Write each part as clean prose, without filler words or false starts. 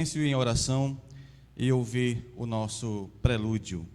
Em oração e ouvir o nosso prelúdio.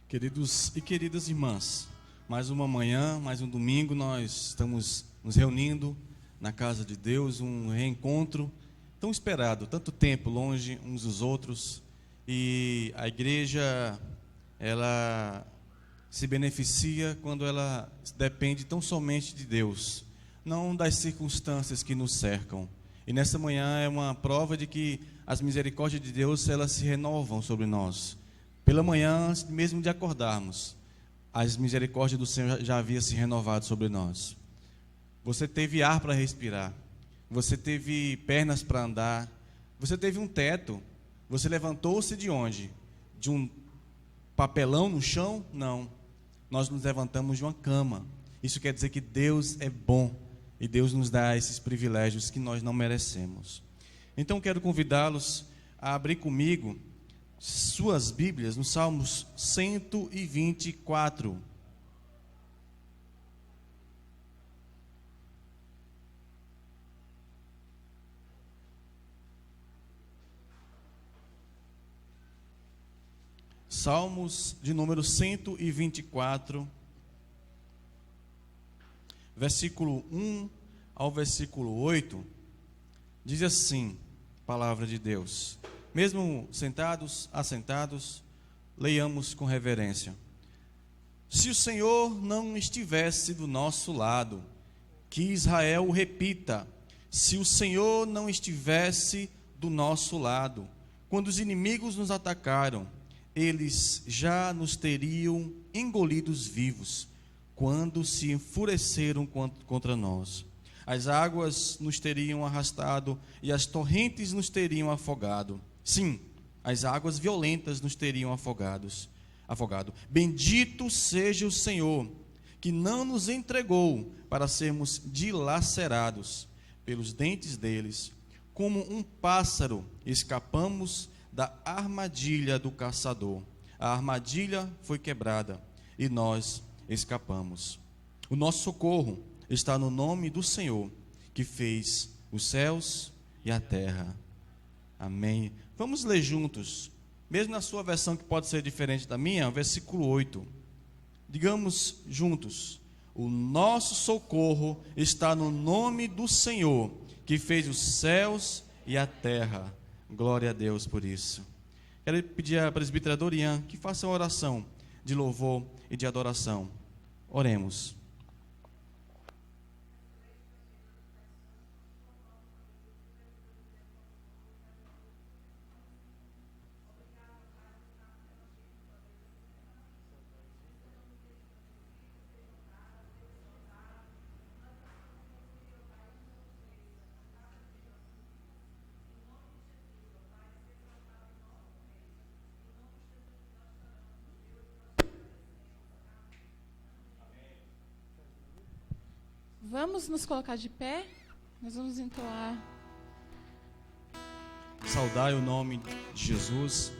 Queridos e queridas irmãs, mais uma manhã, mais um domingo, nós estamos nos reunindo na casa de Deus, um reencontro tão esperado, tanto tempo longe uns dos outros, e a igreja, ela se beneficia quando ela depende tão somente de Deus, não das circunstâncias que nos cercam. E nessa manhã é uma prova de que as misericórdias de Deus, elas se renovam sobre nós. Pela manhã, antes mesmo de acordarmos, as misericórdias do Senhor já haviam se renovado sobre nós. Você teve ar para respirar, você teve pernas para andar, você teve um teto, você levantou-se de onde? De um papelão no chão? Não, nós nos levantamos de uma cama. Isso quer dizer que Deus é bom e Deus nos dá esses privilégios que nós não merecemos. Então quero convidá-los a abrir comigo suas Bíblias no Salmos 124. Salmos de número 124, versículo 1 ao versículo 8, diz assim, palavra de Deus. Mesmo sentados, assentados, leiamos com reverência. Se o Senhor não estivesse do nosso lado, que Israel repita, se o Senhor não estivesse do nosso lado, quando os inimigos nos atacaram, eles já nos teriam engolidos vivos, quando se enfureceram contra nós. As águas nos teriam arrastado e as torrentes nos teriam afogado. Sim, as águas violentas nos teriam afogado. Bendito seja o Senhor, que não nos entregou para sermos dilacerados pelos dentes deles. Como um pássaro, escapamos da armadilha do caçador. A armadilha foi quebrada e nós escapamos. O nosso socorro está no nome do Senhor, que fez os céus e a terra. Amém. Vamos ler juntos, mesmo na sua versão que pode ser diferente da minha, versículo 8. Digamos juntos: o nosso socorro está no nome do Senhor, que fez os céus e a terra. Glória a Deus por isso. Quero pedir à presbítera Dorian que faça uma oração de louvor e de adoração. Oremos. Vamos nos colocar de pé. Nós vamos entoar. Saudai o nome de Jesus.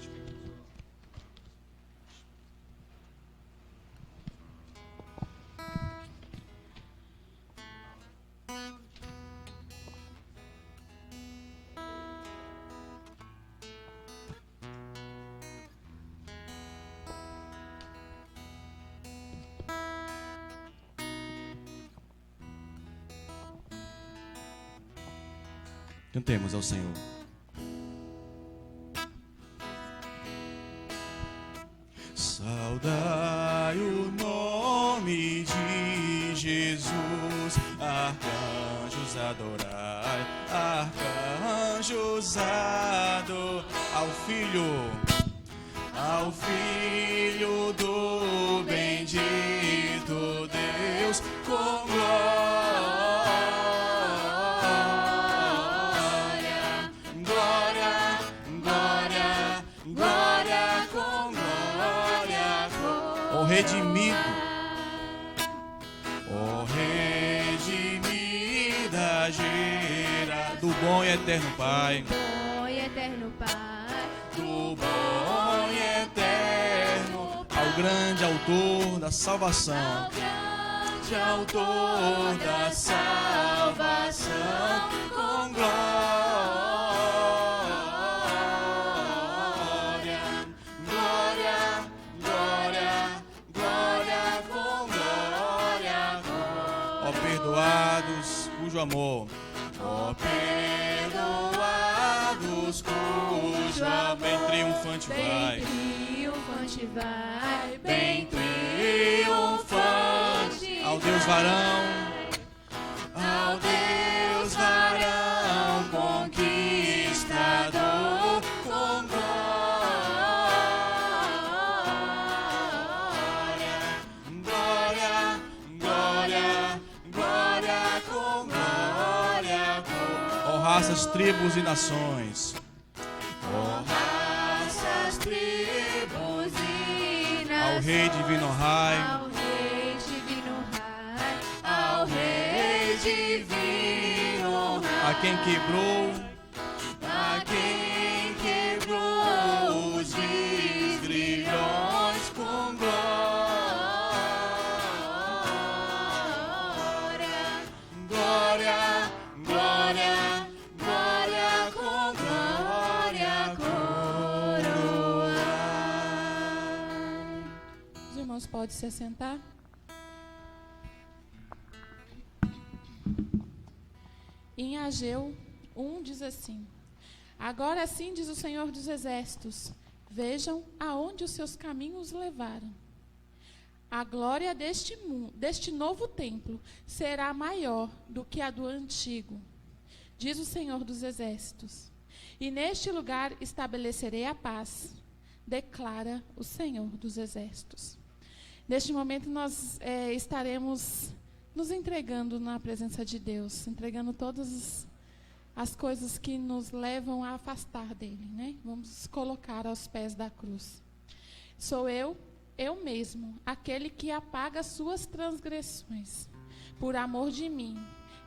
Cantemos ao Senhor. Saudai o nome de Jesus, arcanjos adorai, arcanjos adorai ao Filho do bendito Deus com glória. Redimida gera do bom e eterno Pai, do bom e eterno, ao grande autor da salvação, com glória. Cujo amor, perdoados, cujo amor bem triunfante vai, bem triunfante ao Deus varão conquistador, com raças, tribos e nações. Ao Rei divino Rai, a quem quebrou os grilhões com pode se assentar. Em Ageu 1 diz assim: agora sim diz o Senhor dos Exércitos, vejam aonde os seus caminhos levaram. A glória deste novo templo será maior do que a do antigo, diz o Senhor dos Exércitos. E neste lugar estabelecerei a paz, declara o Senhor dos Exércitos. Neste momento nós estaremos nos entregando na presença de Deus, entregando todas as coisas que nos levam a afastar dele, né? Vamos colocar aos pés da cruz. Sou eu mesmo, aquele que apaga suas transgressões, por amor de mim,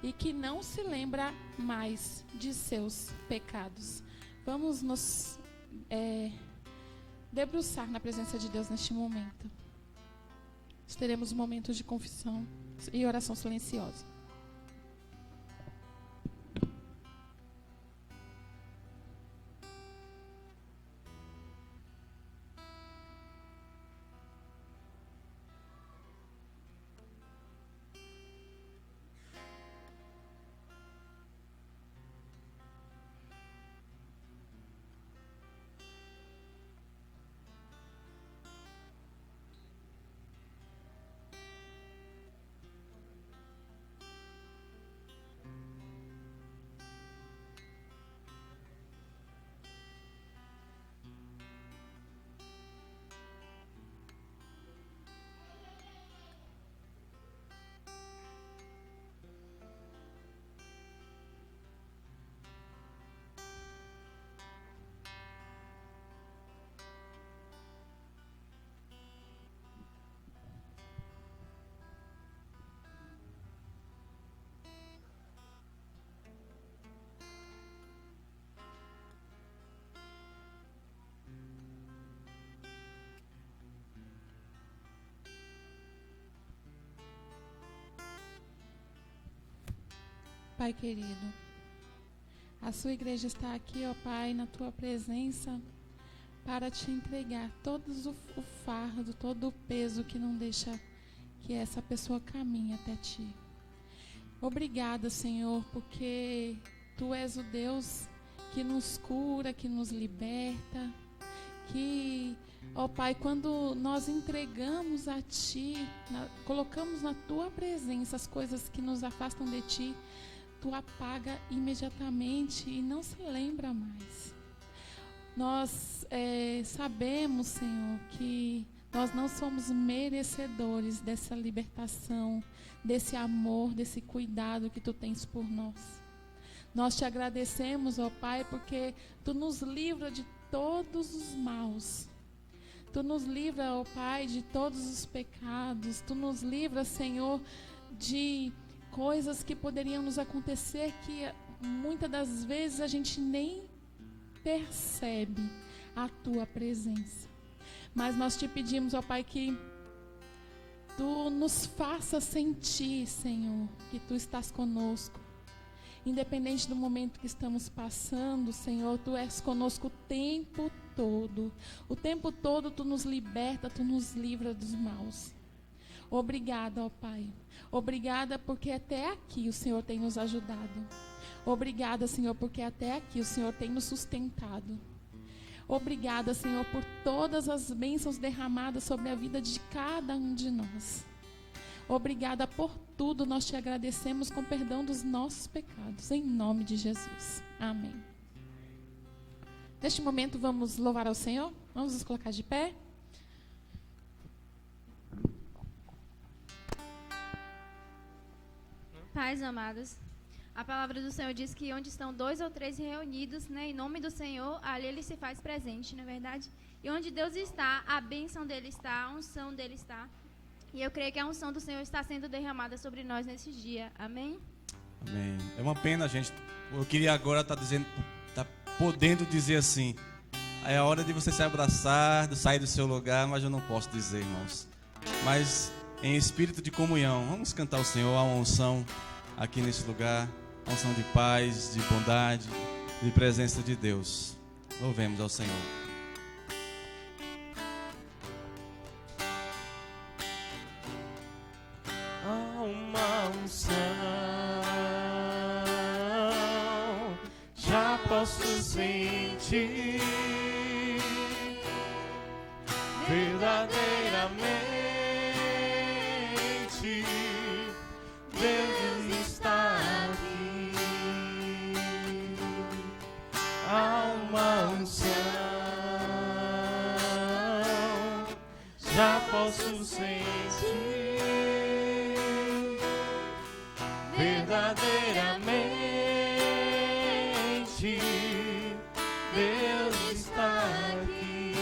e que não se lembra mais de seus pecados. Vamos nos debruçar na presença de Deus neste momento. Teremos um momento de confissão e oração silenciosa. Pai querido, a sua igreja está aqui, ó Pai, na tua presença, para te entregar todo o fardo, todo o peso que não deixa que essa pessoa caminhe até ti. Obrigada, Senhor, porque tu és o Deus que nos cura, que nos liberta, que, ó Pai, quando nós entregamos a ti, colocamos na tua presença as coisas que nos afastam de ti, tu apaga imediatamente e não se lembra mais. Nós sabemos, Senhor, que nós não somos merecedores dessa libertação, desse amor, desse cuidado que tu tens por nós. Nós te agradecemos, ó Pai, porque tu nos livra de todos os maus. Tu nos livra, ó Pai, de todos os pecados. Tu nos livra, Senhor, de coisas que poderiam nos acontecer que muitas das vezes a gente nem percebe a tua presença. Mas nós te pedimos, ó Pai, que tu nos faça sentir, Senhor, que tu estás conosco. Independente do momento que estamos passando, Senhor, tu és conosco o tempo todo. O tempo todo tu nos liberta, tu nos livra dos maus. Obrigada, ó Pai. Obrigada porque até aqui o Senhor tem nos ajudado. Obrigada, Senhor, porque até aqui o Senhor tem nos sustentado. Obrigada, Senhor, por todas as bênçãos derramadas sobre a vida de cada um de nós. Obrigada por tudo, nós te agradecemos com perdão dos nossos pecados, em nome de Jesus. Amém. Neste momento vamos louvar ao Senhor, vamos nos colocar de pé. Pais amados, a palavra do Senhor diz que onde estão 2 ou 3 reunidos, né, em nome do Senhor, ali ele se faz presente, não é verdade? E onde Deus está, a bênção dele está, a unção dele está. E eu creio que a unção do Senhor está sendo derramada sobre nós nesse dia. Amém? Amém. É uma pena, gente. Eu queria agora estar podendo dizer assim: é a hora de você se abraçar, de sair do seu lugar, mas eu não posso dizer, irmãos. Mas em espírito de comunhão, vamos cantar ao Senhor, há uma unção aqui nesse lugar, uma unção de paz, de bondade, de presença de Deus. Louvemos ao Senhor. Há uma unção, já posso sentir verdadeiramente Deus está aqui. Há uma unção, já posso sentir verdadeiramente Deus está aqui.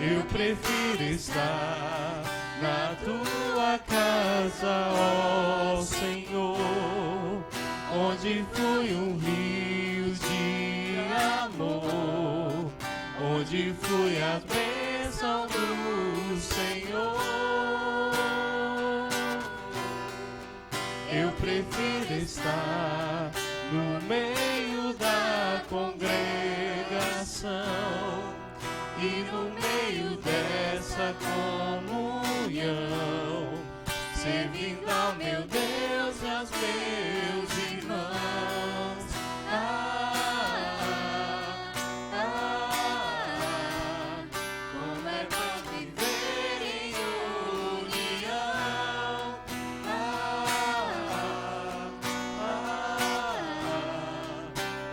Eu prefiro estar na tua casa, ó Senhor, onde flui um rio de amor, onde flui a bênção do Senhor. Eu prefiro estar no meio da congregação e no meio dessa comunhão, servindo ao meu Deus e aos meus irmãos. Como é bom viver em união.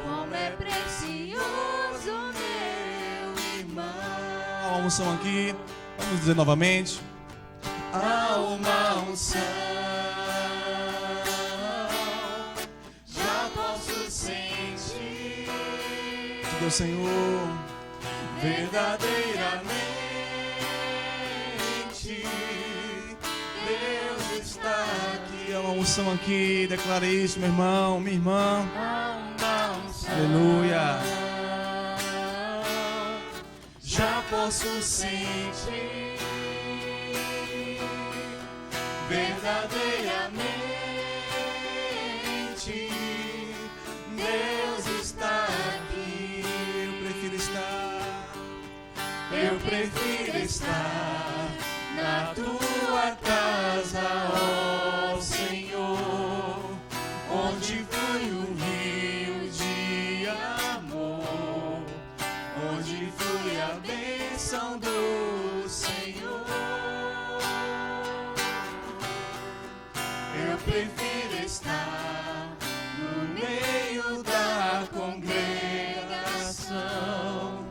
Como é precioso, meu irmão. Há uma unção aqui, vamos dizer novamente. Há uma unção, já posso sentir Diga ao Senhor. verdadeiramente Deus está aqui. Há uma unção aqui, declara isso, meu irmão, minha irmã. Há uma unção, Aleluia. já posso sentir. Verdadeiramente prefiro estar na tua casa, ó Senhor, onde flui um rio de amor, onde flui a bênção do Senhor. Eu prefiro estar no meio da congregação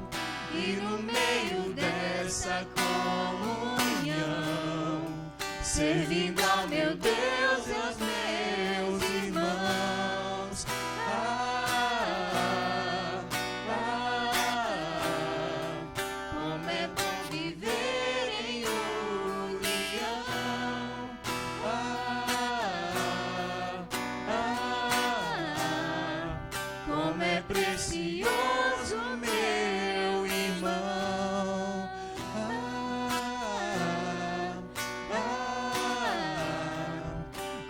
e no meio dessa comunhão, servindo ao meu Deus e aos meus irmãos. Como é bom viver em união. Como é precioso meu irmão.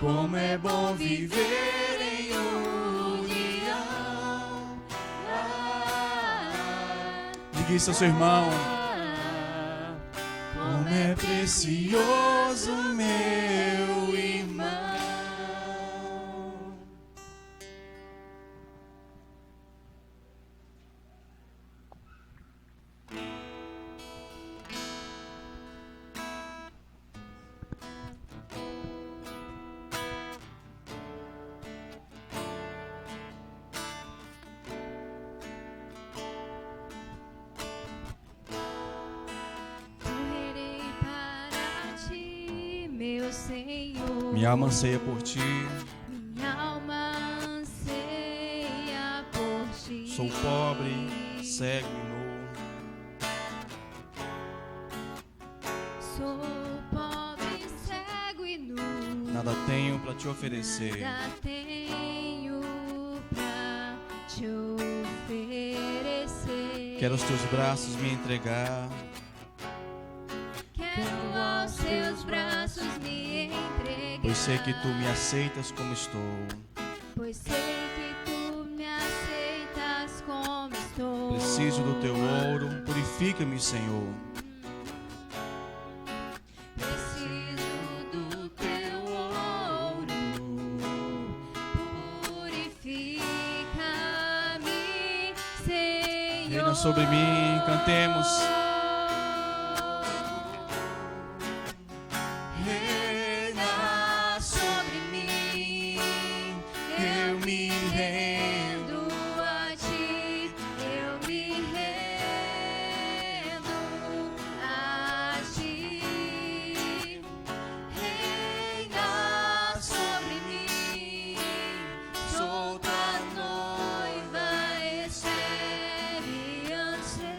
Como é bom viver em união. Diga isso ao seu irmão. Como é precioso meu irmão. Correrei para ti, meu Senhor. Minha alma anseia por ti. Minha alma anseia por ti. Sou pobre, cego e nu. Sou pobre, cego e nu. Nada tenho para te oferecer. Nada tenho pra te oferecer. Quero os teus braços me entregar. Quero aos teus braços me entregar. Pois sei que tu me aceitas como estou. Pois sei que tu me aceitas como estou. Preciso do teu ouro, purifica-me, Senhor. Preciso do teu ouro, purifica-me, Senhor. Reina sobre mim, cantemos. Reina sobre mim, eu me rendo a ti, eu me rendo a ti. Reina sobre mim, sou tua noiva, espero e anseio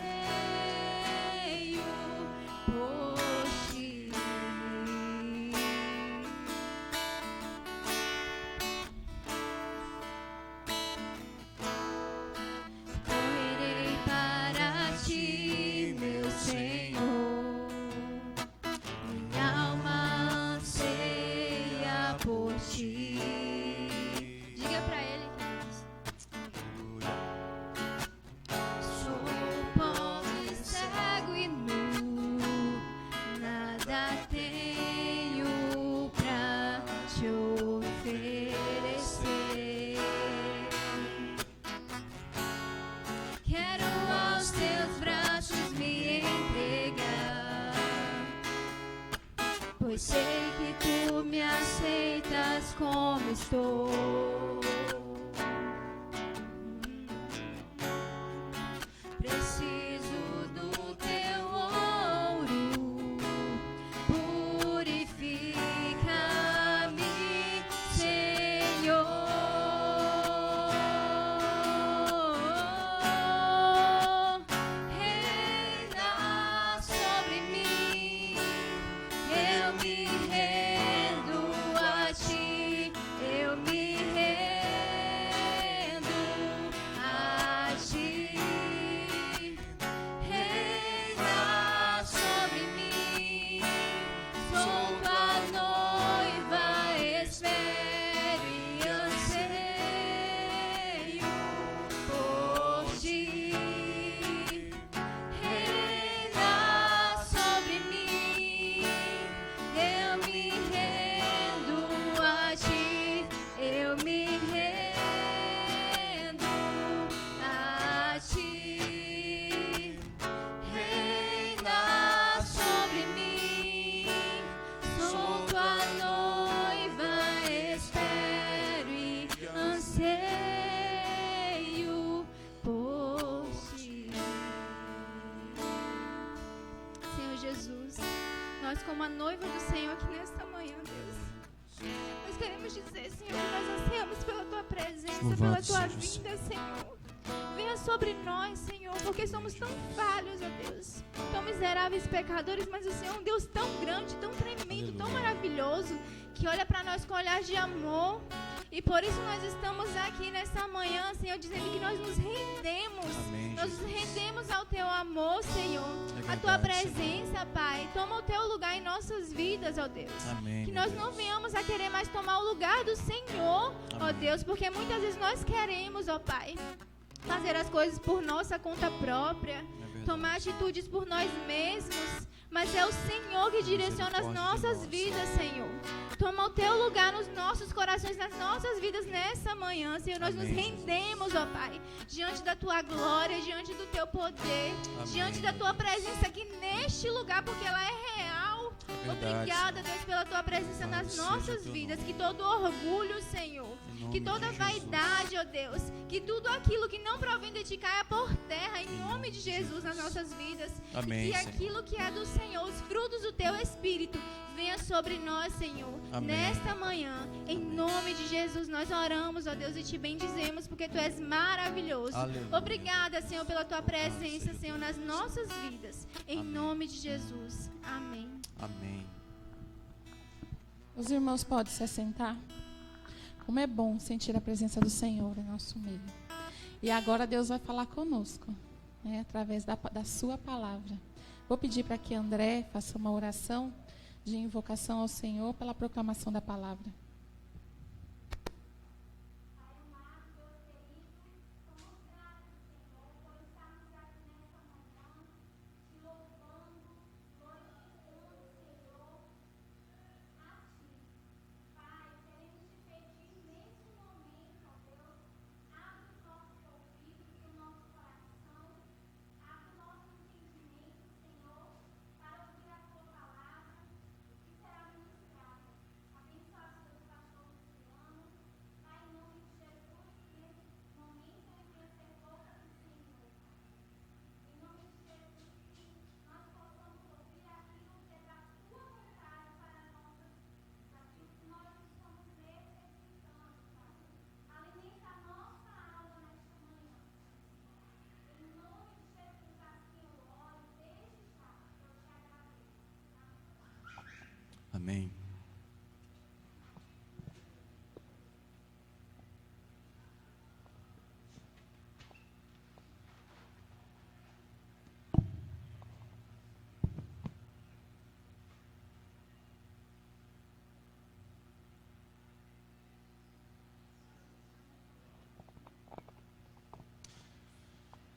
por ti. Correrei para ti, meu Senhor. Minha alma anseia por ti. Diga pra ele, queridos. Sou pobre, cego e nu. Nada tenho pra te oferecer. Quero aos teus braços me entregar, pois sei que tu me aceitas como estou. Preciso do teu ouro, purifica-me, Senhor. Reina sobre mim, eu me rendo a ti, eu me rendo. queremos dizer, Senhor, que nós ansiamos pela Tua presença, Louvado pela Tua seja o vinda, Senhor. Venha sobre nós, Senhor, porque somos tão falhos, ó Deus, tão miseráveis pecadores, mas o Senhor é um Deus tão grande, tão tremendo, tão maravilhoso, que olha para nós com olhar de amor. E por isso nós estamos aqui nessa manhã, Senhor, dizendo que nós nos rendemos. Amém, Nós nos Jesus. rendemos ao Teu amor, Senhor. É A Tua verdade, presença, Pai. Toma o Teu lugar em nossas vidas, ó Deus. Amém, Que meu nós não Deus. venhamos a querer mais tomar o lugar do Senhor, ó Amém. Deus, porque muitas vezes nós queremos, ó Pai, fazer as coisas por nossa conta própria, verdade. tomar atitudes por nós mesmos, mas é o Senhor que direciona as Misericórdia de nossas nós. vidas, Senhor. Toma o Teu lugar nos nossos corações, nas nossas vidas nessa manhã, Senhor. Nós nos Amém, rendemos, ó Pai, diante da Tua glória, diante do Teu poder, Amém, diante da Tua presença aqui neste lugar, porque ela é real. É verdade, Obrigada, Deus, pela Tua presença Louvado nas seja nossas o Teu vidas. nome. Que todo orgulho, Senhor, Em nome que toda de Jesus. vaidade, ó Deus, que tudo aquilo que não provém de Ti caia por terra, em nome de Jesus, nas nossas vidas. Amém, E que Senhor. aquilo que é do Senhor, os frutos do Teu Espírito, venha sobre nós, Senhor. Amém. Nesta manhã, em nome de Jesus, nós oramos, ó Deus, e Te bendizemos, porque Tu és maravilhoso. Aleluia. Obrigada, Senhor, pela Tua presença, seja Senhor, nas nossas vidas. Em Amém. nome de Jesus. Amém. Amém. Os irmãos podem se assentar. Como é bom sentir a presença do Senhor em nosso meio. E agora Deus vai falar conosco, né, através da sua palavra. Vou pedir para que André faça uma oração de invocação ao Senhor pela proclamação da palavra. Amém.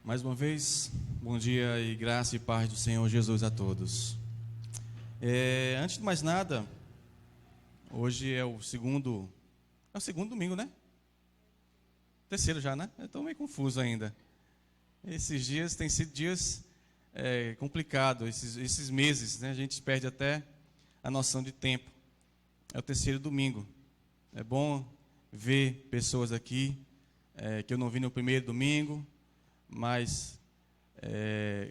Mais uma vez, bom dia e graça e paz do Senhor Jesus a todos. Antes de mais nada, hoje é o segundo domingo, né? Terceiro já, né? Eu estou meio confuso ainda. Esses dias têm sido dias complicados, esses meses, né? A gente perde até a noção de tempo. É o terceiro domingo. É bom ver pessoas aqui que eu não vi no primeiro domingo, mas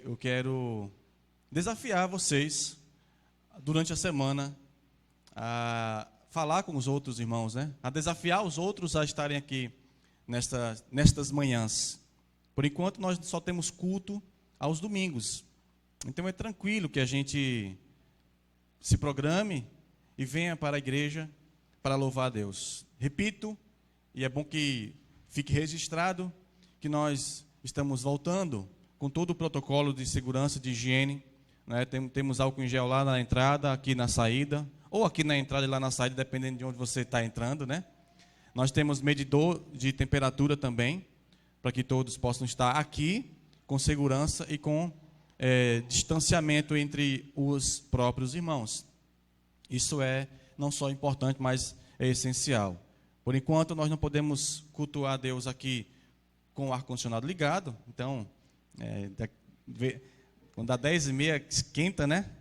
eu quero desafiar vocês durante a semana a falar com os outros irmãos, né? A desafiar os outros a estarem aqui nestas manhãs. Por enquanto nós só temos culto aos domingos. Então é tranquilo que a gente se programe e venha para a igreja para louvar a Deus. Repito, e é bom que fique registrado, que nós estamos voltando com todo o protocolo de segurança, de higiene, né? Temos álcool em gel lá na entrada, aqui na saída, ou aqui na entrada e lá na saída, dependendo de onde você está entrando, né? Nós temos medidor de temperatura também, para que todos possam estar aqui com segurança e com distanciamento entre os próprios irmãos. Isso é não só importante, mas é essencial. Por enquanto, nós não podemos cultuar a Deus aqui com o ar-condicionado ligado. Então, quando dá 10h30, esquenta, né?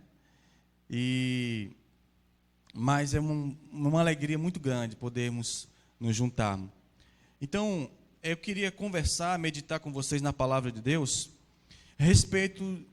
Mas é uma alegria muito grande podermos nos juntar. Então, eu queria conversar, meditar com vocês na palavra de Deus, a respeito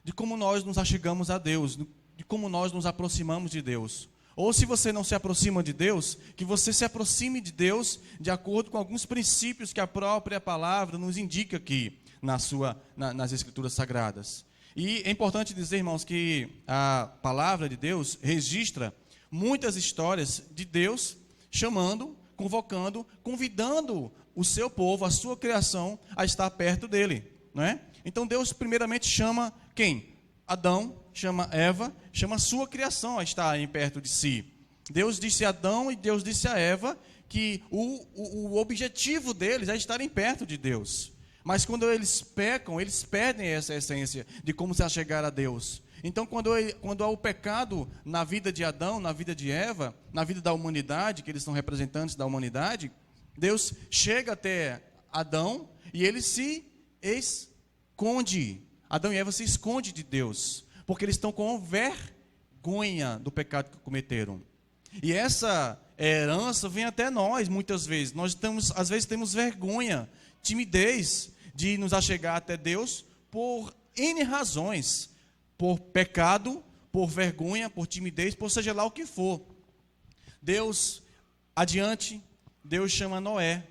de como nós nos achegamos a Deus, de como nós nos aproximamos de Deus. Ou se você não se aproxima de Deus, que você se aproxime de Deus de acordo com alguns princípios que a própria palavra nos indica aqui nas Escrituras Sagradas. E é importante dizer, irmãos, que a palavra de Deus registra muitas histórias de Deus chamando, convocando, convidando o seu povo, a sua criação, a estar perto dele, não é? Então Deus primeiramente chama quem? Adão, chama Eva, chama a sua criação a estar perto de si. Deus disse a Adão e Deus disse a Eva que o objetivo deles é estarem perto de Deus. Mas quando eles pecam, eles perdem essa essência de como se achegar a Deus. Então, quando há o pecado na vida de Adão, na vida de Eva, na vida da humanidade, que eles são representantes da humanidade, Deus chega até Adão e ele se esconde. Adão e Eva se escondem de Deus, porque eles estão com vergonha do pecado que cometeram. E essa herança vem até nós, muitas vezes. Nós às vezes temos vergonha, timidez de nos achegar até Deus por N razões. Por pecado, por vergonha, por timidez, por seja lá o que for. Deus, adiante, Deus chama Noé,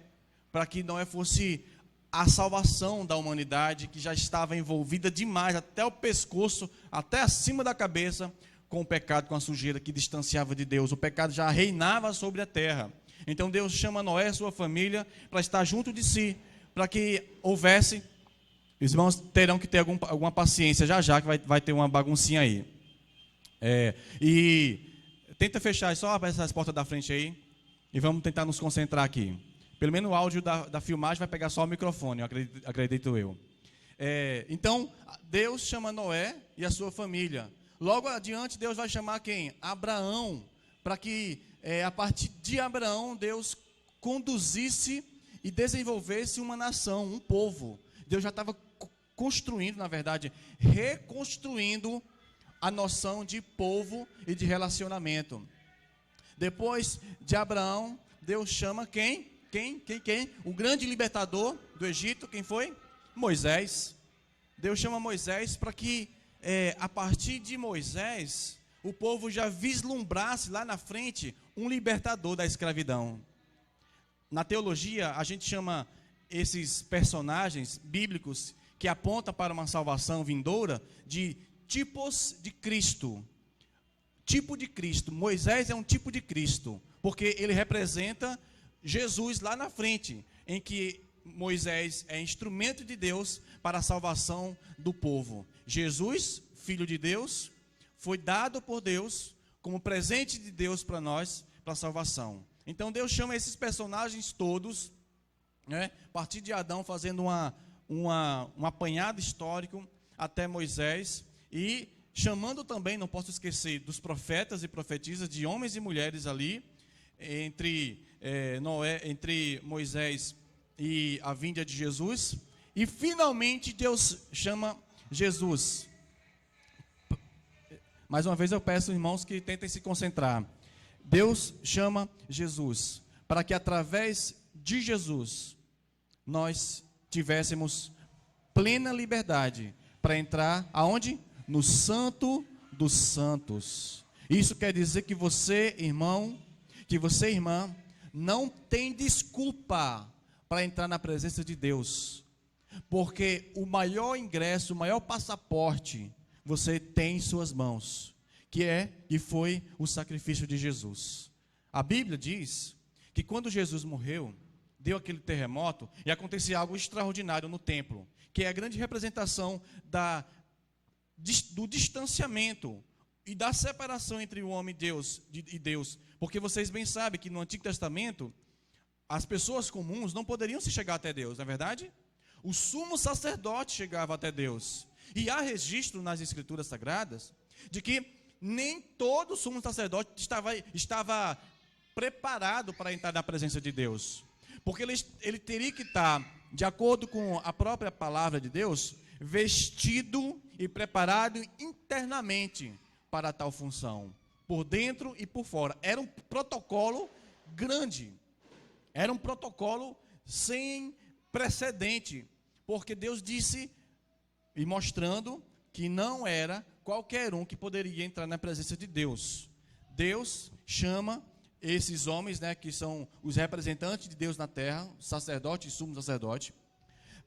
para que Noé fosse a salvação da humanidade, que já estava envolvida demais, até o pescoço, até acima da cabeça, com o pecado, com a sujeira que distanciava de Deus. O pecado já reinava sobre a terra. Então Deus chama Noé e sua família para estar junto de si, para que houvesse. Os irmãos terão que ter alguma paciência já que vai ter uma baguncinha aí. E tenta fechar só essas portas da frente aí. E vamos tentar nos concentrar aqui. Pelo menos o áudio da filmagem vai pegar só o microfone, acredito eu. Então, Deus chama Noé e a sua família. Logo adiante, Deus vai chamar quem? Abraão. Para que, a partir de Abraão, Deus conduzisse e desenvolvesse uma nação, um povo. Deus já estava construindo, na verdade, reconstruindo a noção de povo e de relacionamento. Depois de Abraão, Deus chama quem? Quem? O grande libertador do Egito, quem foi? Moisés. Deus chama Moisés para que, a partir de Moisés, o povo já vislumbrasse lá na frente um libertador da escravidão. Na teologia, a gente chama esses personagens bíblicos que apontam para uma salvação vindoura de tipos de Cristo. Tipo de Cristo. Moisés é um tipo de Cristo, porque ele representa Jesus lá na frente, em que Moisés é instrumento de Deus para a salvação do povo. Jesus, filho de Deus, foi dado por Deus como presente de Deus para nós, para a salvação. Então Deus chama esses personagens todos, a partir de Adão, fazendo um apanhado histórico até Moisés, e chamando também, não posso esquecer, dos profetas e profetisas, de homens e mulheres ali, entre Moisés e a vinda de Jesus. E finalmente Deus chama Jesus. Mais uma vez eu peço, irmãos, que tentem se concentrar. Deus chama Jesus, para que através de Jesus nós tivéssemos plena liberdade para entrar aonde? No Santo dos Santos. Isso quer dizer que você, irmão, que você, irmã, não tem desculpa para entrar na presença de Deus, porque o maior ingresso, o maior passaporte você tem em suas mãos, que foi o sacrifício de Jesus. A Bíblia diz que quando Jesus morreu, deu aquele terremoto e acontecia algo extraordinário no templo, que é a grande representação do distanciamento e da separação entre o homem e Deus, porque vocês bem sabem que no Antigo Testamento as pessoas comuns não poderiam se chegar até Deus, não é verdade? O sumo sacerdote chegava até Deus, e há registro nas Escrituras Sagradas de que nem todo sumo sacerdote estava preparado para entrar na presença de Deus, porque ele teria que estar, de acordo com a própria palavra de Deus, vestido e preparado internamente para tal função, por dentro e por fora. Era um protocolo grande, era um protocolo sem precedente, porque Deus disse, e mostrando que não era qualquer um que poderia entrar na presença de Deus. Deus chama esses homens, né, que são os representantes de Deus na terra, sacerdote e sumo sacerdote,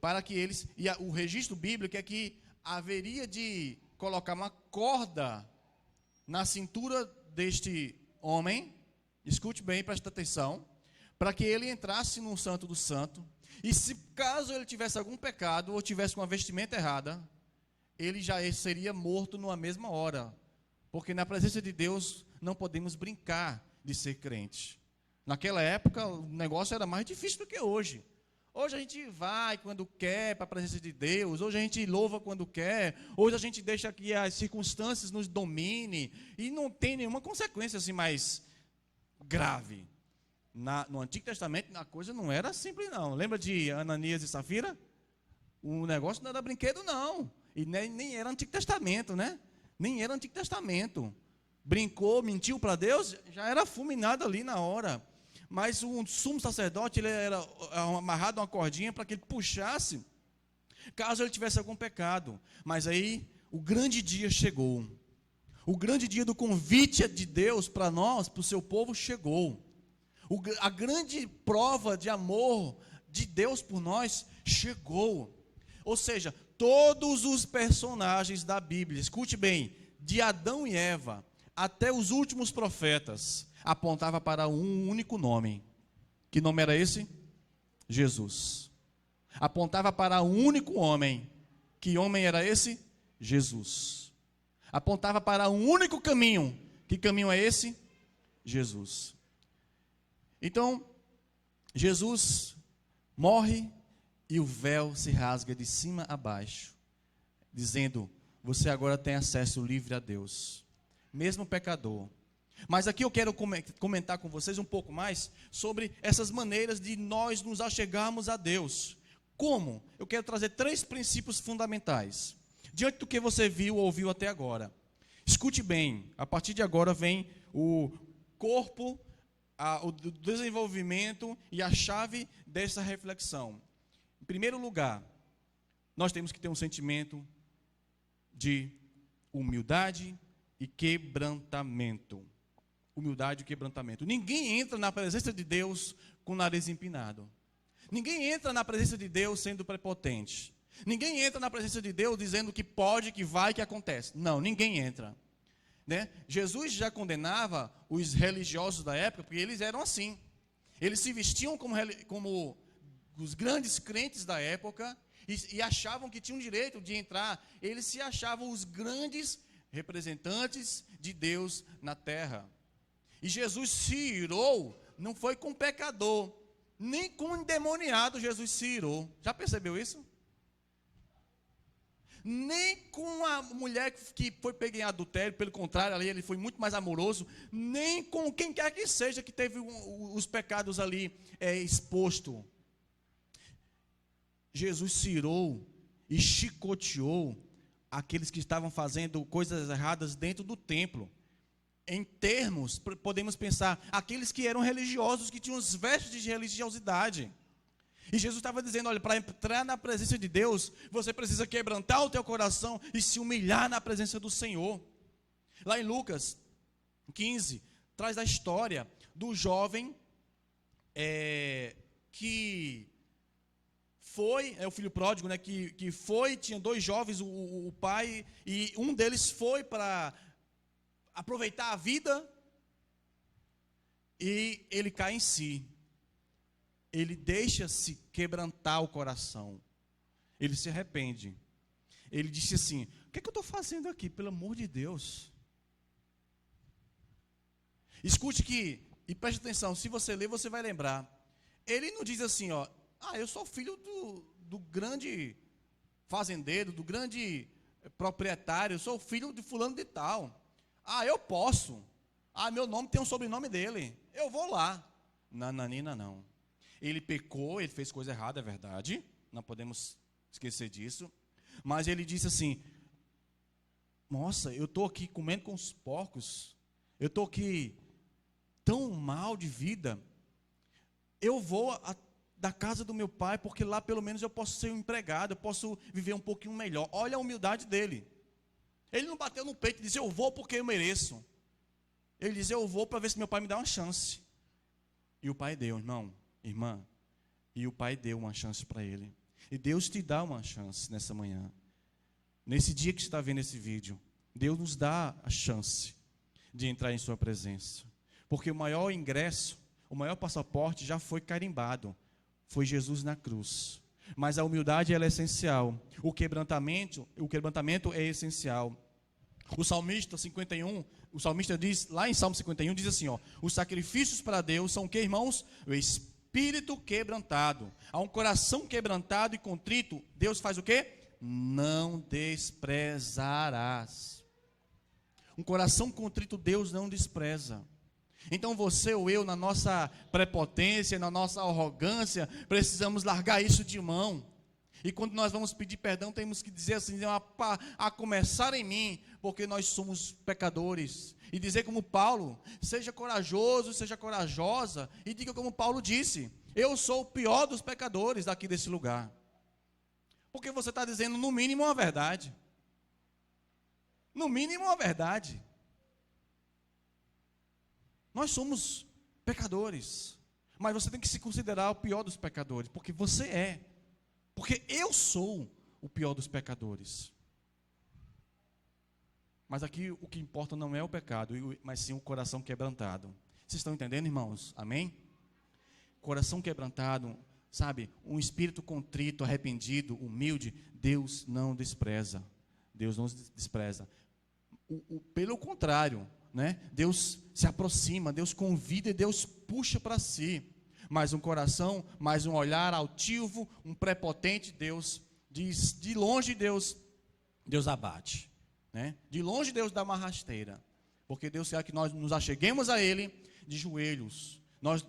para que eles, e o registro bíblico é que haveria de colocar uma corda na cintura deste homem, escute bem, preste atenção, para que ele entrasse no Santo do Santo, e se caso ele tivesse algum pecado, ou tivesse uma vestimenta errada, ele já seria morto numa mesma hora, porque na presença de Deus não podemos brincar de ser crente. Naquela época o negócio era mais difícil do que hoje. Hoje a gente vai quando quer para a presença de Deus, hoje a gente louva quando quer, hoje a gente deixa que as circunstâncias nos dominem, e não tem nenhuma consequência assim mais grave. No Antigo Testamento a coisa não era simples não. Lembra de Ananias e Safira? O negócio não era brinquedo não, e nem era Antigo Testamento, né? Nem era Antigo Testamento. Brincou, mentiu para Deus, já era fulminado ali na hora. Mas o sumo sacerdote, ele era amarrado a uma cordinha para que ele puxasse, caso ele tivesse algum pecado. Mas aí, o grande dia chegou. O grande dia do convite de Deus para nós, para o seu povo, chegou. A grande prova de amor de Deus por nós chegou. Ou seja, todos os personagens da Bíblia, escute bem, de Adão e Eva até os últimos profetas, apontava para um único nome. Que nome era esse? Jesus. Apontava para um único homem. Que homem era esse? Jesus. Apontava para um único caminho. Que caminho é esse? Jesus. Então, Jesus morre e o véu se rasga de cima a baixo, dizendo: você agora tem acesso livre a Deus, mesmo pecador. Mas aqui eu quero comentar com vocês um pouco mais sobre essas maneiras de nós nos achegarmos a Deus. Como? Eu quero trazer 3 princípios fundamentais, diante do que você viu ou ouviu até agora. Escute bem, a partir de agora vem o corpo, o desenvolvimento e a chave dessa reflexão. Em primeiro lugar, nós temos que ter um sentimento de humildade e quebrantamento. Humildade e quebrantamento. Ninguém entra na presença de Deus com o nariz empinado. Ninguém entra na presença de Deus sendo prepotente. Ninguém entra na presença de Deus dizendo que pode, que vai, que acontece. Não, ninguém entra. Né? Jesus já condenava os religiosos da época, porque eles eram assim. Eles se vestiam como os grandes crentes da época e achavam que tinham direito de entrar. Eles se achavam os grandes representantes de Deus na terra. E Jesus se irou, não foi com pecador, nem com endemoniado Jesus se irou. Já percebeu isso? Nem com a mulher que foi pega em adultério, pelo contrário, ali ele foi muito mais amoroso, nem com quem quer que seja que teve os pecados ali exposto. Jesus se irou e chicoteou aqueles que estavam fazendo coisas erradas dentro do templo. Em termos, podemos pensar, aqueles que eram religiosos, que tinham os vestes de religiosidade. E Jesus estava dizendo, olha, para entrar na presença de Deus, você precisa quebrantar o teu coração e se humilhar na presença do Senhor. Lá em Lucas 15, traz a história do jovem que foi, o filho pródigo, né, que foi, tinha 2 jovens, o pai, e um deles foi para aproveitar a vida, e ele cai em si. Ele deixa-se quebrantar o coração. Ele se arrepende. Ele disse assim: o que é que eu estou fazendo aqui, pelo amor de Deus? Escute e preste atenção, se você ler, você vai lembrar. Ele não diz assim, ó, eu sou filho do grande fazendeiro, do grande proprietário, eu sou filho de fulano de tal. Eu posso. Meu nome tem um sobrenome dele. Eu vou lá. Nananina, não. Ele pecou, ele fez coisa errada, é verdade. Não podemos esquecer disso. Mas ele disse assim: nossa, eu estou aqui comendo com os porcos. Eu estou aqui tão mal de vida. Eu vou da casa do meu pai, porque lá pelo menos eu posso ser um empregado, eu posso viver um pouquinho melhor. Olha a humildade dele. Ele não bateu no peito e disse: eu vou porque eu mereço. Ele diz, eu vou para ver se meu pai me dá uma chance. E o pai deu, irmão, irmã. E o pai deu uma chance para ele. E Deus te dá uma chance nessa manhã. Nesse dia que você está vendo esse vídeo, Deus nos dá a chance de entrar em sua presença. Porque o maior ingresso, o maior passaporte já foi carimbado. Foi Jesus na cruz. Mas a humildade ela é essencial. O quebrantamento é essencial. O salmista 51, o salmista diz, lá em Salmo 51, diz assim, ó, os sacrifícios para Deus são o que, irmãos? O espírito quebrantado. A um coração quebrantado e contrito, Deus faz o quê? Não desprezarás. Um coração contrito Deus não despreza. Então você ou eu, na nossa prepotência, na nossa arrogância, precisamos largar isso de mão. E quando nós vamos pedir perdão, temos que dizer assim, a começar em mim, porque nós somos pecadores. E dizer como Paulo, seja corajoso, seja corajosa, e diga como Paulo disse, eu sou o pior dos pecadores daqui desse lugar. Porque você está dizendo no mínimo uma verdade. No mínimo uma verdade. Nós somos pecadores, mas você tem que se considerar o pior dos pecadores, porque você é. Porque eu sou o pior dos pecadores. Mas aqui o que importa não é o pecado, mas sim o coração quebrantado. Vocês estão entendendo, irmãos? Amém? Coração quebrantado, sabe? Um espírito contrito, arrependido, humilde, Deus não despreza. Deus não despreza. Pelo contrário, né? Deus se aproxima, Deus convida e Deus puxa para si. Mas um coração, mais um olhar altivo, um prepotente, Deus diz, de longe Deus abate, né? De longe Deus dá uma rasteira, porque Deus quer que nós nos acheguemos a Ele de joelhos.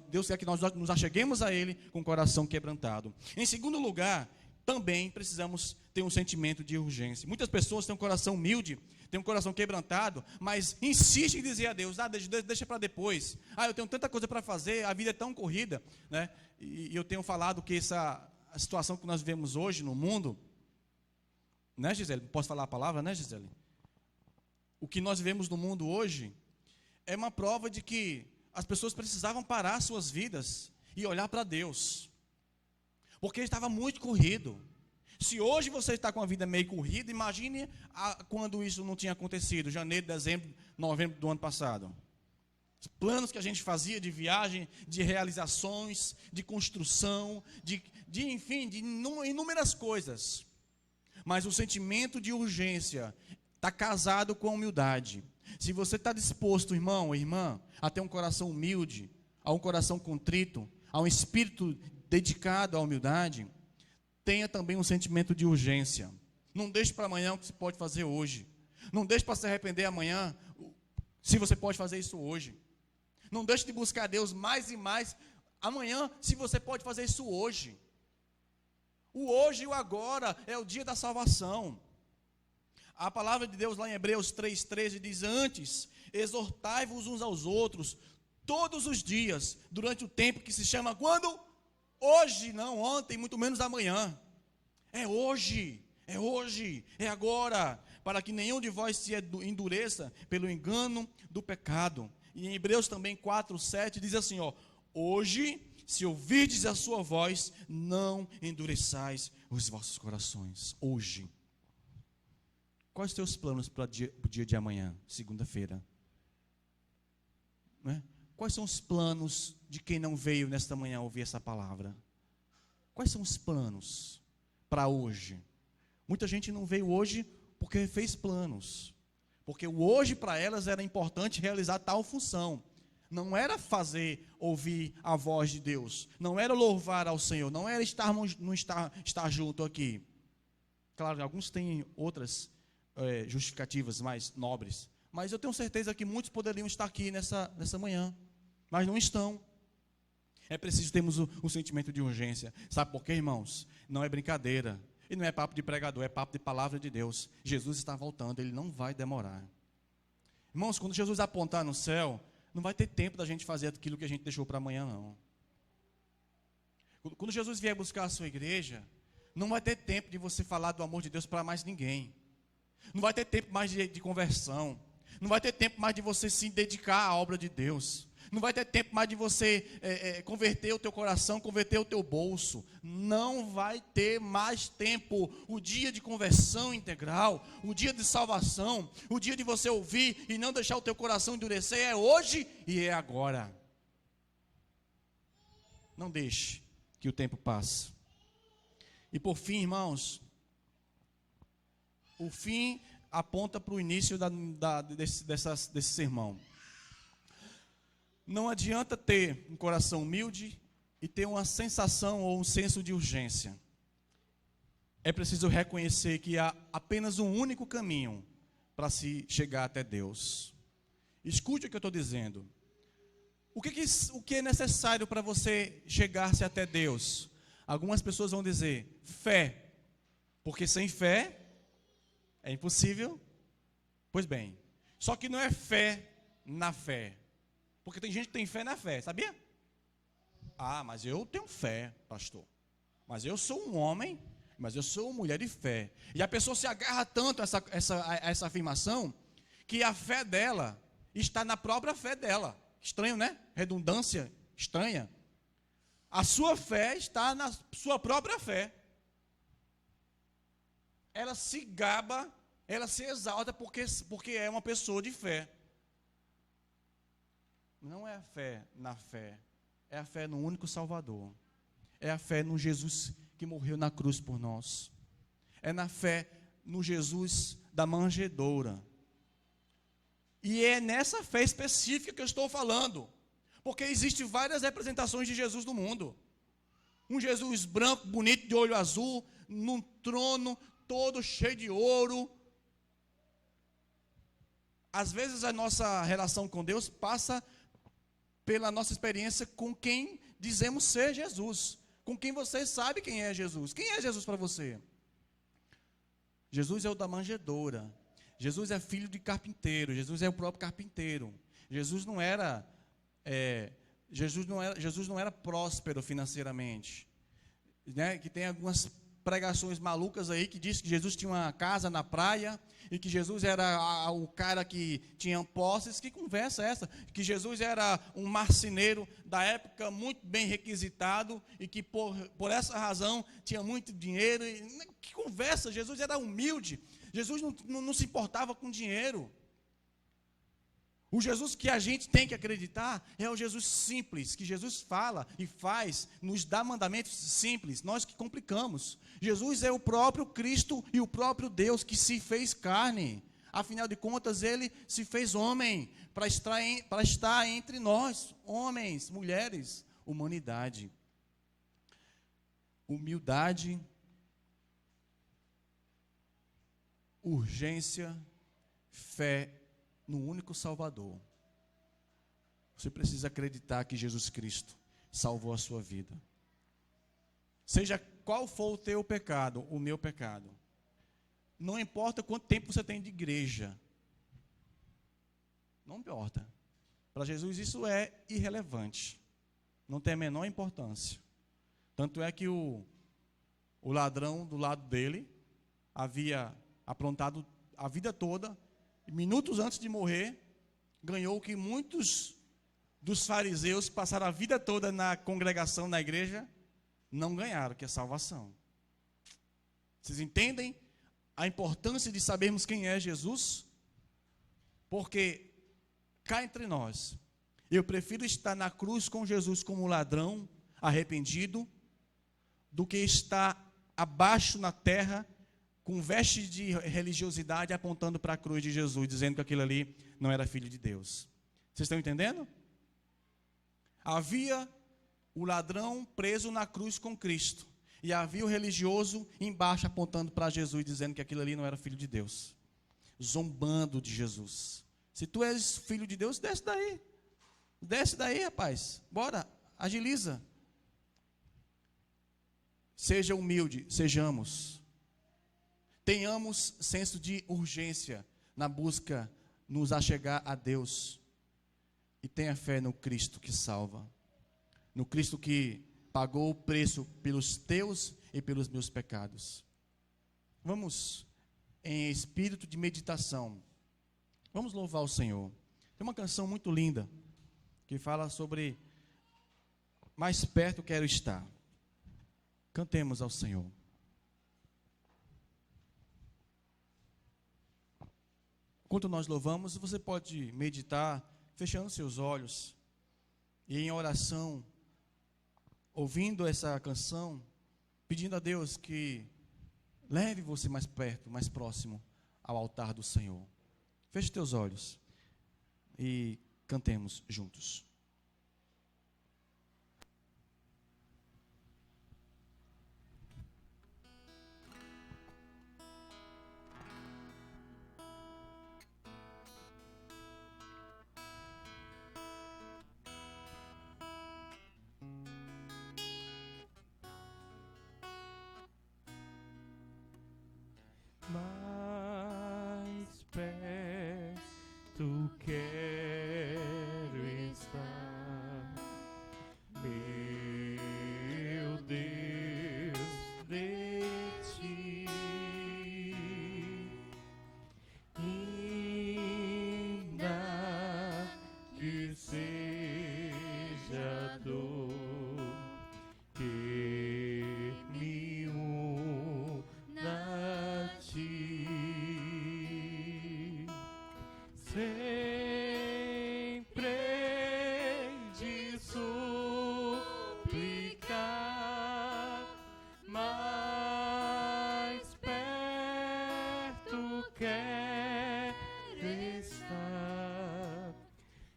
Deus quer que nós nos acheguemos a Ele com o coração quebrantado. Em segundo lugar, também precisamos ter um sentimento de urgência. Muitas pessoas têm um coração humilde, têm um coração quebrantado, mas insistem em dizer a Deus, deixa para depois. Eu tenho tanta coisa para fazer, a vida é tão corrida, né? E eu tenho falado que a situação que nós vivemos hoje no mundo, né, Gisele? Posso falar a palavra, né, Gisele? O que nós vivemos no mundo hoje é uma prova de que as pessoas precisavam parar suas vidas e olhar para Deus. Porque estava muito corrido. Se hoje você está com a vida meio corrida, imagine quando isso não tinha acontecido, janeiro, dezembro, novembro do ano passado. Os planos que a gente fazia de viagem, de realizações, de construção, enfim, de inúmeras coisas. Mas o sentimento de urgência está casado com a humildade. Se você está disposto, irmão ou irmã, a ter um coração humilde, a um coração contrito, a um espírito dedicado à humildade, tenha também um sentimento de urgência. Não deixe para amanhã o que você pode fazer hoje. Não deixe para se arrepender amanhã, se você pode fazer isso hoje. Não deixe de buscar Deus mais e mais amanhã, se você pode fazer isso hoje. O hoje e o agora é o dia da salvação. A palavra de Deus lá em Hebreus 3,13 diz, antes, exortai-vos uns aos outros, todos os dias, durante o tempo que se chama quando? Hoje, não ontem, muito menos amanhã. É hoje, é agora, para que nenhum de vós se endureça pelo engano do pecado. E em Hebreus também 4,7 diz assim, ó, hoje, se ouvirdes a sua voz, não endureçais os vossos corações. Hoje. Quais os teus planos para o dia de amanhã, segunda-feira? Não é? Quais são os planos de quem não veio nesta manhã ouvir essa palavra? Quais são os planos para hoje? Muita gente não veio hoje porque fez planos. Porque o hoje para elas era importante realizar tal função. Não era ouvir a voz de Deus. Não era louvar ao Senhor. Não era estar junto aqui. Claro, alguns têm outras justificativas mais nobres. Mas eu tenho certeza que muitos poderiam estar aqui nessa manhã. Mas não estão. É preciso termos o sentimento de urgência. Sabe por quê, irmãos? Não é brincadeira. E não é papo de pregador, é papo de palavra de Deus. Jesus está voltando, Ele não vai demorar. Irmãos, quando Jesus apontar no céu, não vai ter tempo da gente fazer aquilo que a gente deixou para amanhã, não. Quando Jesus vier buscar a sua igreja, não vai ter tempo de você falar do amor de Deus para mais ninguém. Não vai ter tempo mais de conversão. Não vai ter tempo mais de você se dedicar à obra de Deus. Não vai ter tempo mais de você converter o teu coração, converter o teu bolso. Não vai ter mais tempo. O dia de conversão integral, o dia de salvação, o dia de você ouvir e não deixar o teu coração endurecer é hoje e é agora. Não deixe que o tempo passe. E por fim, irmãos, o fim aponta para o início desse sermão. Não adianta ter um coração humilde e ter uma sensação ou um senso de urgência. É preciso reconhecer que há apenas um único caminho para se chegar até Deus. Escute o que eu estou dizendo. O que é necessário para você chegar-se até Deus? Algumas pessoas vão dizer, fé. Porque sem fé é impossível. Pois bem, só que não é fé na fé. Porque tem gente que tem fé na fé, sabia? Ah, mas eu tenho fé, pastor. Mas eu sou um homem, mas eu sou uma mulher de fé. E a pessoa se agarra tanto a essa afirmação, que a fé dela está na própria fé dela. Estranho, né? Redundância estranha. A sua fé está na sua própria fé. Ela se gaba, ela se exalta porque é uma pessoa de fé. Não é a fé na fé, é a fé no único Salvador. É a fé no Jesus que morreu na cruz por nós. É na fé no Jesus da manjedoura. E é nessa fé específica que eu estou falando. Porque existem várias representações de Jesus no mundo. Um Jesus branco, bonito, de olho azul, num trono todo cheio de ouro. Às vezes a nossa relação com Deus passa pela nossa experiência com quem dizemos ser Jesus. Com quem você sabe quem é Jesus. Quem é Jesus para você? Jesus é o da manjedoura. Jesus é filho de carpinteiro. Jesus é o próprio carpinteiro. Jesus não era próspero financeiramente. Né? Que tem algumas pregações malucas aí que diz que Jesus tinha uma casa na praia e que Jesus era o cara que tinha posses. Que conversa é essa? Que Jesus era um marceneiro da época muito bem requisitado e que por essa razão tinha muito dinheiro. Que conversa? Jesus era humilde. Jesus não se importava com dinheiro. O Jesus que a gente tem que acreditar é o Jesus simples, que Jesus fala e faz, nos dá mandamentos simples, nós que complicamos. Jesus é o próprio Cristo e o próprio Deus que se fez carne. Afinal de contas, ele se fez homem para estar entre nós, homens, mulheres, humanidade. Humildade, urgência, fé no único Salvador. Você precisa acreditar que Jesus Cristo salvou a sua vida. Seja qual for o teu pecado, o meu pecado. Não importa quanto tempo você tem de igreja. Não importa. Para Jesus isso é irrelevante. Não tem a menor importância. Tanto é que o ladrão do lado dele havia aprontado a vida toda, e minutos antes de morrer, ganhou o que muitos dos fariseus que passaram a vida toda na congregação, na igreja, não ganharam, que é salvação. Vocês entendem a importância de sabermos quem é Jesus? Porque cá entre nós, eu prefiro estar na cruz com Jesus como ladrão, arrependido, do que estar abaixo na terra, com vestes de religiosidade, apontando para a cruz de Jesus, dizendo que aquilo ali não era filho de Deus. Vocês estão entendendo? Havia o ladrão preso na cruz com Cristo, e havia o religioso embaixo, apontando para Jesus, dizendo que aquilo ali não era filho de Deus, zombando de Jesus. Se tu és filho de Deus, desce daí, rapaz, bora, agiliza. Seja humilde, sejamos. Tenhamos senso de urgência na busca, nos achegar a Deus. E tenha fé no Cristo que salva. No Cristo que pagou o preço pelos teus e pelos meus pecados. Vamos, em espírito de meditação, Vamos louvar o Senhor. Tem uma canção muito linda que fala sobre mais perto quero estar. Cantemos ao Senhor. Enquanto nós louvamos, você pode meditar, fechando seus olhos, e em oração, ouvindo essa canção, pedindo a Deus que leve você mais perto, mais próximo ao altar do Senhor. Feche teus olhos e cantemos juntos. Mais perto quero estar, meu Deus, de ti, ainda que seja dor que me una a ti, sempre de suplicar, mais perto quero estar,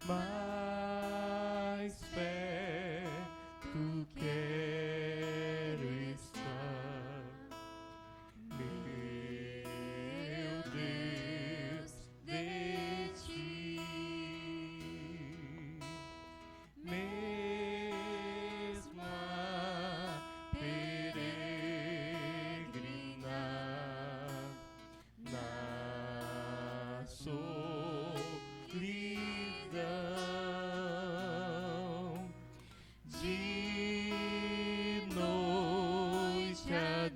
mais perto quero estar, meu Deus, de ti, mesmo a peregrinar na solidão, de noite a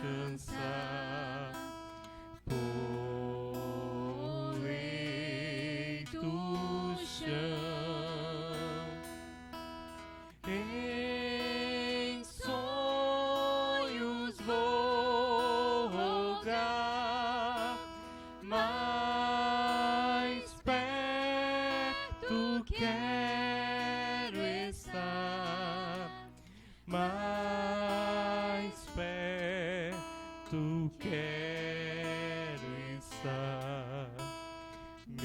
descansar por leito chão, em sonhos vou rogar, mais perto quero estar, mais perto quero estar, meu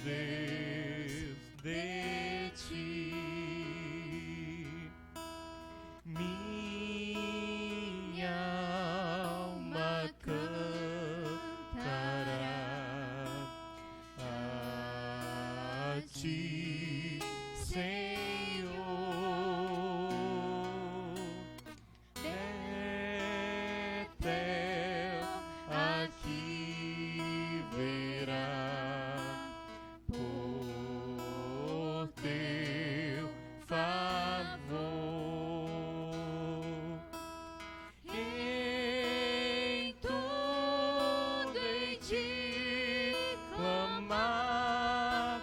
Deus, de ti, minha alma cantará a ti, Senhor, Betel aqui verá por teu favor, em tudo em ti clamar,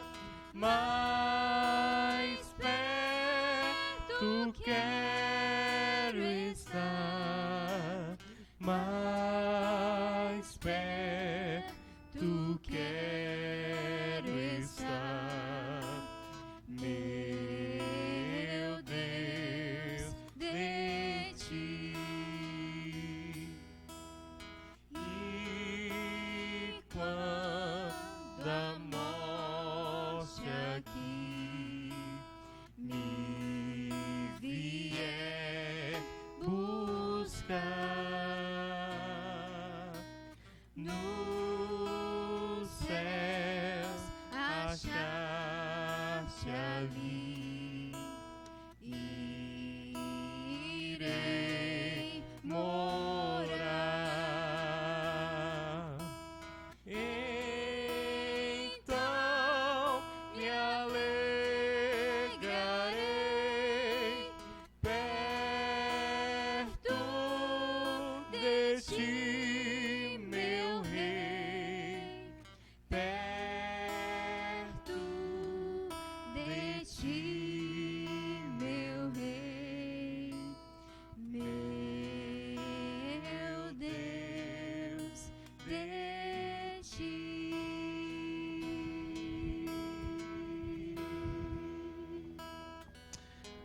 mais perto quero estar, mais perto quero estar, meu Deus, de ti, e quando a morte aqui me vier buscar,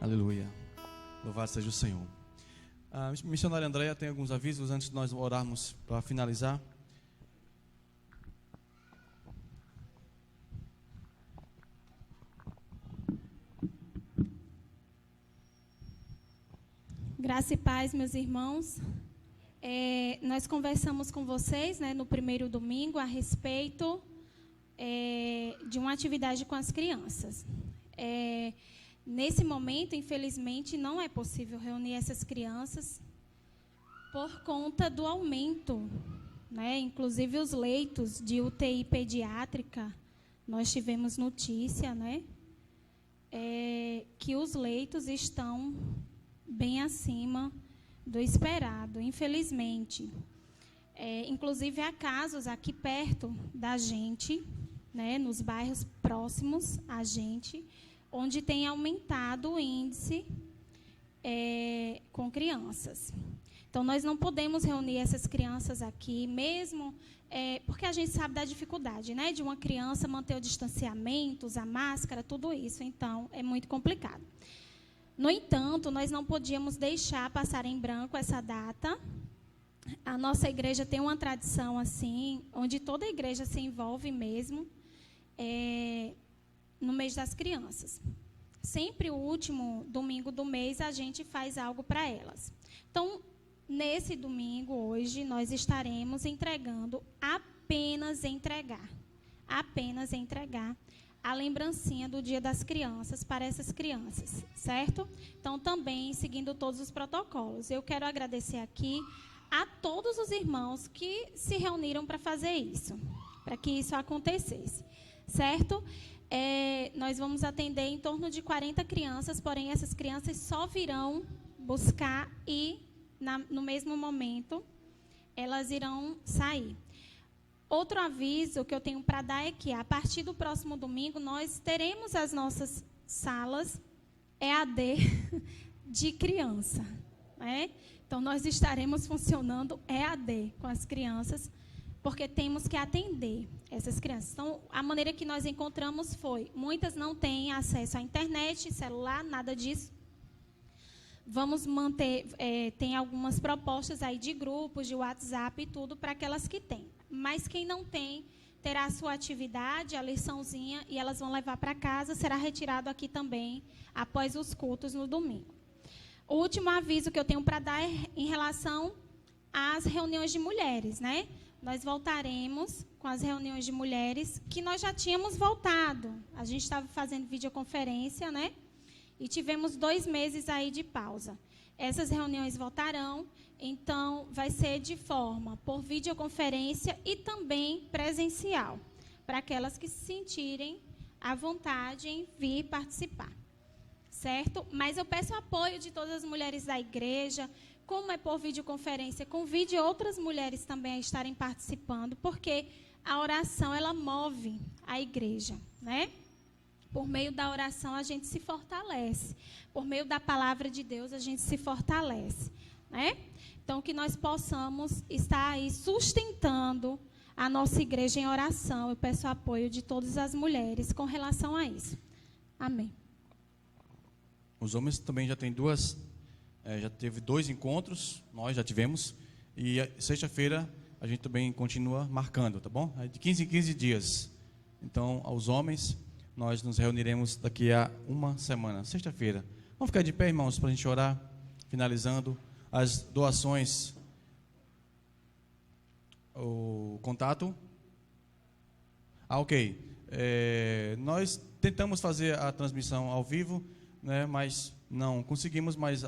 Aleluia. Louvado seja o Senhor. A missionária Andréia tem alguns avisos antes de nós orarmos para finalizar. Graça e paz, meus irmãos. Nós conversamos com vocês, no primeiro domingo a respeito de uma atividade com as crianças. Nesse momento, infelizmente, não é possível reunir essas crianças por conta do aumento, inclusive os leitos de UTI pediátrica. Nós tivemos notícia, que os leitos estão bem acima do esperado, infelizmente. Inclusive, há casos aqui perto da gente, nos bairros próximos a gente, onde tem aumentado o índice com crianças. Então, nós não podemos reunir essas crianças aqui, mesmo porque a gente sabe da dificuldade, de uma criança manter o distanciamento, usar máscara, tudo isso. Então, é muito complicado. No entanto, nós não podíamos deixar passar em branco essa data. A nossa igreja tem uma tradição assim, onde toda a igreja se envolve mesmo no mês das crianças. Sempre o último domingo do mês a gente faz algo para elas. Então, nesse domingo, hoje, nós estaremos apenas entregar a lembrancinha do Dia das Crianças para essas crianças, certo? Então, também seguindo todos os protocolos. Eu quero agradecer aqui a todos os irmãos que se reuniram para fazer isso, para que isso acontecesse, certo? Nós vamos atender em torno de 40 crianças, porém essas crianças só virão buscar e, no mesmo momento, elas irão sair. Outro aviso que eu tenho para dar é que, a partir do próximo domingo, nós teremos as nossas salas EAD de criança. Então, nós estaremos funcionando EAD com as crianças, porque temos que atender essas crianças. Então, a maneira que nós encontramos foi, muitas não têm acesso à internet, celular, nada disso. Vamos manter, tem algumas propostas aí de grupos, de WhatsApp e tudo, para aquelas que têm. Mas quem não tem, terá a sua atividade, a liçãozinha, e elas vão levar para casa, será retirado aqui também, após os cultos no domingo. O último aviso que eu tenho para dar é em relação às reuniões de mulheres, Nós voltaremos com as reuniões de mulheres, que nós já tínhamos voltado. A gente estava fazendo videoconferência, E tivemos 2 meses aí de pausa. Essas reuniões voltarão, então vai ser de forma por videoconferência e também presencial, para aquelas que se sentirem à vontade em vir participar, certo? Mas eu peço apoio de todas as mulheres da igreja. Como é por videoconferência, convide outras mulheres também a estarem participando, porque a oração, ela move a igreja, Por meio da oração, a gente se fortalece. Por meio da palavra de Deus, a gente se fortalece, Então, que nós possamos estar aí sustentando a nossa igreja em oração. Eu peço o apoio de todas as mulheres com relação a isso. Amém. Os homens também já têm já teve 2 encontros, nós já tivemos, e sexta-feira a gente também continua marcando, tá bom? De 15 em 15 dias. Então, aos homens, nós nos reuniremos daqui a uma semana, sexta-feira. Vamos ficar de pé, irmãos, para a gente orar, finalizando as doações. O contato? Ok. Nós tentamos fazer a transmissão ao vivo, mas não conseguimos, mas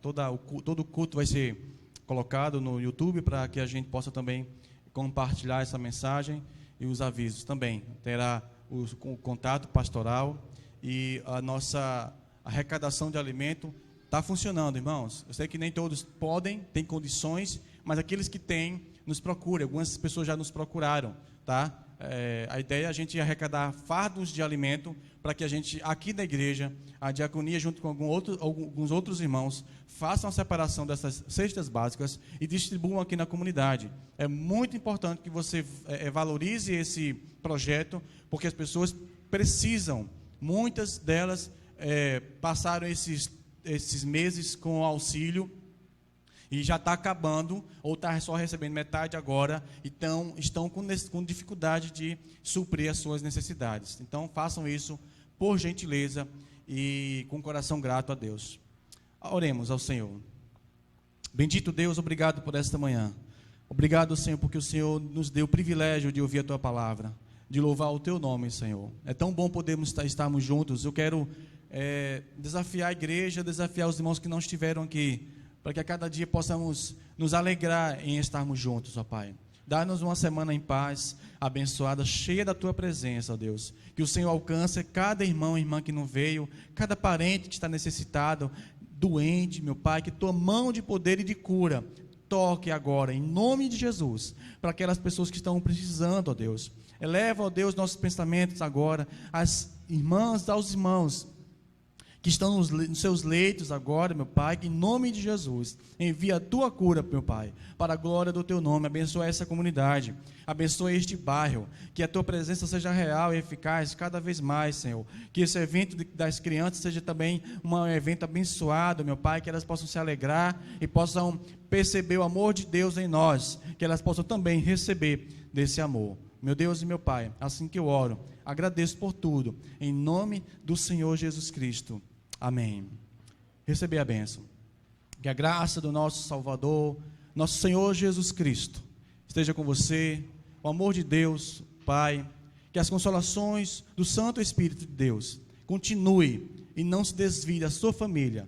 todo o culto vai ser colocado no YouTube para que a gente possa também compartilhar essa mensagem e os avisos também. Terá o contato pastoral e a nossa arrecadação de alimento está funcionando, irmãos. Eu sei que nem todos podem, têm condições, mas aqueles que têm, nos procuram. Algumas pessoas já nos procuraram, tá? A ideia é a gente arrecadar fardos de alimento para que a gente, aqui na igreja, a diaconia, junto com alguns outros irmãos, façam a separação dessas cestas básicas e distribuam aqui na comunidade. É muito importante que você valorize esse projeto, porque as pessoas precisam, muitas delas passaram esses meses com auxílio e já está acabando, ou está só recebendo metade agora, então estão com dificuldade de suprir as suas necessidades. Então façam isso por gentileza e com coração grato a Deus. Oremos ao Senhor. Bendito Deus, obrigado por esta manhã. Obrigado, Senhor, porque o Senhor nos deu o privilégio de ouvir a Tua palavra, de louvar o Teu nome, Senhor. É tão bom podermos estarmos juntos. Eu quero desafiar a igreja, desafiar os irmãos que não estiveram aqui, para que a cada dia possamos nos alegrar em estarmos juntos, ó Pai. Dá-nos uma semana em paz, abençoada, cheia da Tua presença, ó Deus. Que o Senhor alcance cada irmão e irmã que não veio, cada parente que está necessitado, doente, meu Pai, que Tua mão de poder e de cura toque agora, em nome de Jesus, para aquelas pessoas que estão precisando, ó Deus. Eleva, ó Deus, nossos pensamentos agora, às irmãs, aos irmãos que estão nos seus leitos agora, meu Pai, que em nome de Jesus, envia a Tua cura, meu Pai, para a glória do Teu nome. Abençoa essa comunidade, abençoa este bairro, que a Tua presença seja real e eficaz cada vez mais, Senhor. Que esse evento das crianças seja também um evento abençoado, meu Pai, que elas possam se alegrar e possam perceber o amor de Deus em nós, que elas possam também receber desse amor. Meu Deus e meu Pai, assim que eu oro, agradeço por tudo, em nome do Senhor Jesus Cristo. Amém. Receber a bênção. Que a graça do nosso Salvador, nosso Senhor Jesus Cristo, esteja com você, o amor de Deus, Pai, que as consolações do Santo Espírito de Deus continue e não se desvie da sua família,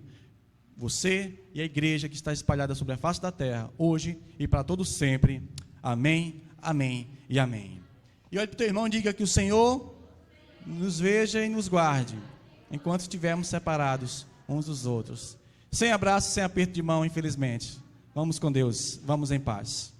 você e a igreja que está espalhada sobre a face da terra, hoje e para todo sempre. Amém, amém e amém. E olhe para o teu irmão e diga que o Senhor nos veja e nos guarde, enquanto estivermos separados uns dos outros. Sem abraço, sem aperto de mão, infelizmente. Vamos com Deus, vamos em paz.